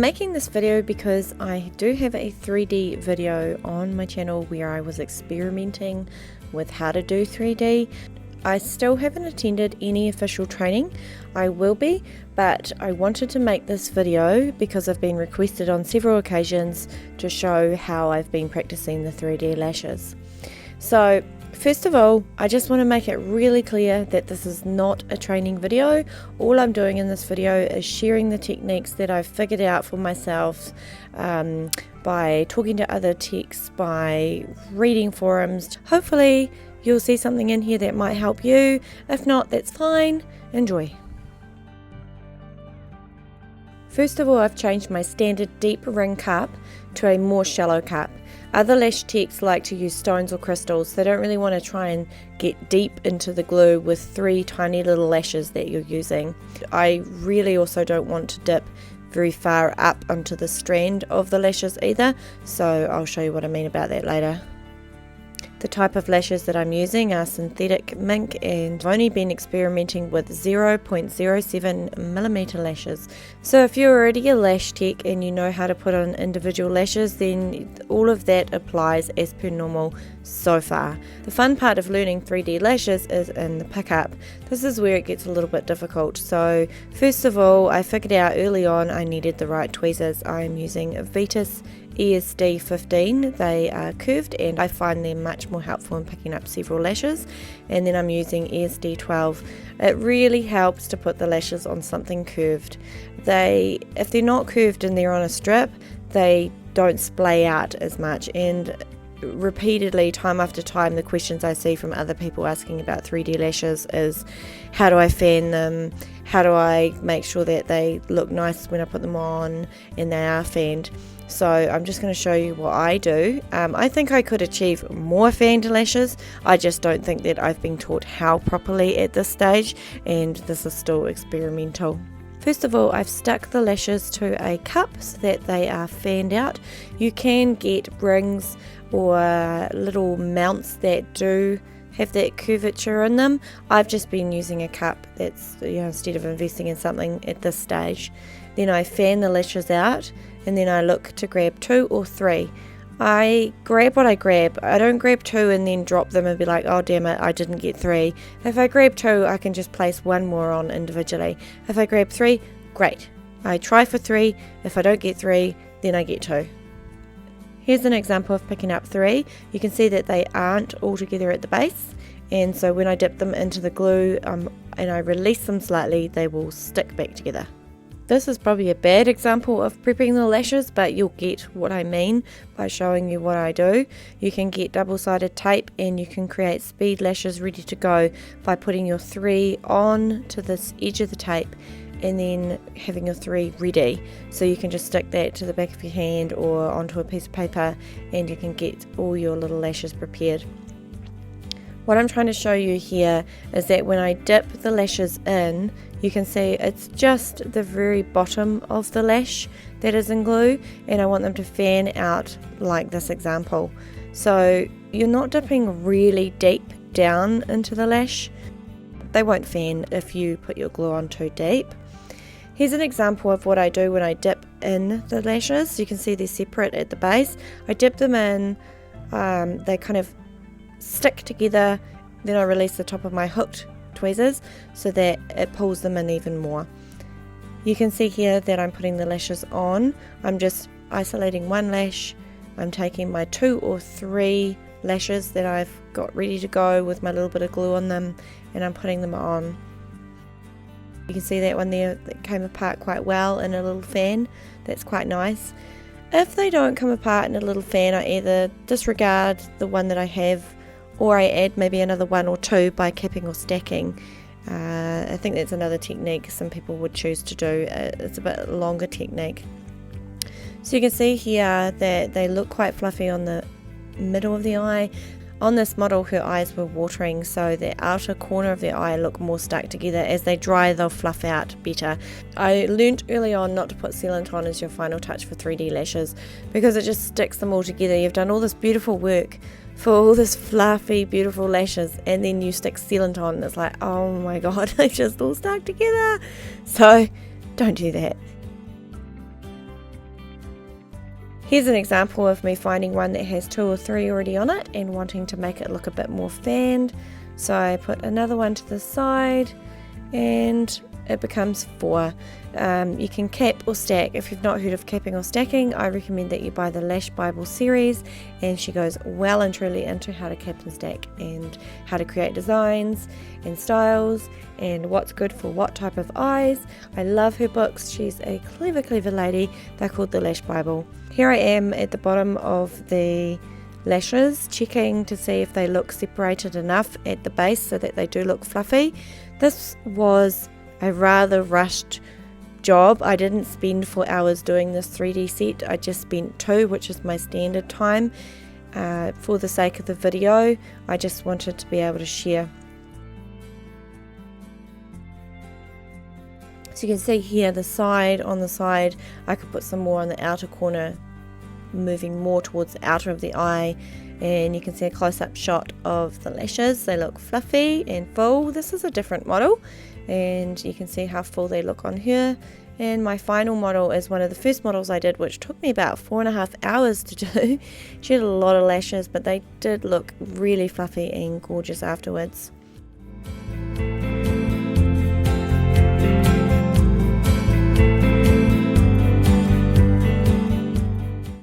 making this video because I do have a 3D video on my channel where I was experimenting with how to do 3D. I still haven't attended any official training. I will be, but I wanted to make this video because I've been requested on several occasions to show how I've been practicing the 3D lashes. So first of all, I just want to make it really clear that this is not a training video. All I'm doing in this video is sharing the techniques that I've figured out for myself by talking to other techs, by reading forums. Hopefully you'll see something in here that might help you. If not, that's fine. Enjoy. First of all, I've changed my standard deep ring cup to a more shallow cup. Other lash techs like to use stones or crystals. They don't really want to try and get deep into the glue with 3 tiny little lashes that you're using. I really also don't want to dip very far up onto the strand of the lashes either, so I'll show you what I mean about that later. The type of lashes that I'm using are synthetic mink, and I've only been experimenting with 0.07mm lashes. So if you're already a lash tech and you know how to put on individual lashes, then all of that applies as per normal so far. The fun part of learning 3D lashes is in the pickup. This is where it gets a little bit difficult. So first of all, I figured out early on I needed the right tweezers. I'm using Vitis ESD 15. They are curved and I find them much more helpful in picking up several lashes. And then I'm using ESD 12. It really helps to put the lashes on something curved. If they're not curved and they're on a strip, they don't splay out as much. And repeatedly, time after time, the questions I see from other people asking about 3D lashes is, how do I fan them? How do I make sure that they look nice when I put them on and they are fanned? So I'm just going to show you what I do. I think I could achieve more fanned lashes. I just don't think that I've been taught how properly at this stage, and this is still experimental. First of all, I've stuck the lashes to a cup so that they are fanned out. You can get rings or little mounts that do have that curvature in them. I've just been using a cup that's, instead of investing in something at this stage. Then I fan the lashes out, and then I look to grab 2 or 3. I grab what I grab. I don't grab 2 and then drop them and be like, oh damn it, I didn't get 3. If I grab 2, I can just place 1 more on individually. If I grab 3, great. I try for 3. If I don't get 3, then I get 2. Here's an example of picking up 3. You can see that they aren't all together at the base, and so when I dip them into the glue and I release them slightly, they will stick back together. This is probably a bad example of prepping the lashes, but you'll get what I mean by showing you what I do. You can get double-sided tape and you can create speed lashes ready to go by putting your 3 on to this edge of the tape and then having your 3 ready. So you can just stick that to the back of your hand or onto a piece of paper and you can get all your little lashes prepared. What I'm trying to show you here is that when I dip the lashes in, you can see it's just the very bottom of the lash that is in glue, and I want them to fan out like this example. So you're not dipping really deep down into the lash. They won't fan if you put your glue on too deep. Here's an example of what I do when I dip in the lashes. You can see they're separate at the base. I dip them in, they kind of stick together, then I release the top of my hooked tweezers so that it pulls them in even more. You can see here that I'm putting the lashes on. I'm just isolating 1 lash. I'm taking my 2 or 3 lashes that I've got ready to go with my little bit of glue on them, and I'm putting them on. You can see that one there that came apart quite well in a little fan. That's quite nice. If they don't come apart in a little fan, I either disregard the one that I have, or I add maybe another 1 or 2 by capping or stacking. I think that's another technique some people would choose to do. It's a bit longer technique. So you can see here that they look quite fluffy on the middle of the eye. On this model, her eyes were watering, so the outer corner of the eye look more stuck together. As they dry, they'll fluff out better. I learnt early on not to put sealant on as your final touch for 3D lashes because it just sticks them all together. You've done all this beautiful work for all this fluffy, beautiful lashes, and then you stick sealant on and it's like, oh my god, they just all stuck together. So don't do that. Here's an example of me finding one that has 2 or 3 already on it and wanting to make it look a bit more fanned. So I put another one to the side and it becomes 4. You can cap or stack. If you've not heard of capping or stacking, I recommend that you buy the Lash Bible series, and she goes well and truly into how to cap and stack and how to create designs and styles and what's good for what type of eyes. I love her books. She's a clever lady. They're called the Lash Bible. Here I am at the bottom of the lashes, checking to see if they look separated enough at the base so that they do look fluffy. This was a rather rushed job. I didn't spend 4 hours doing this 3D set. I just spent 2, which is my standard time. For the sake of the video, I just wanted to be able to share. So you can see here on the side, I could put some more on the outer corner, moving more towards the outer of the eye, and you can see a close-up shot of the lashes. They look fluffy and full. This is a different model, and you can see how full they look on her. And my final model is one of the first models I did, which took me about 4.5 hours to do. She had a lot of lashes, but they did look really fluffy and gorgeous afterwards.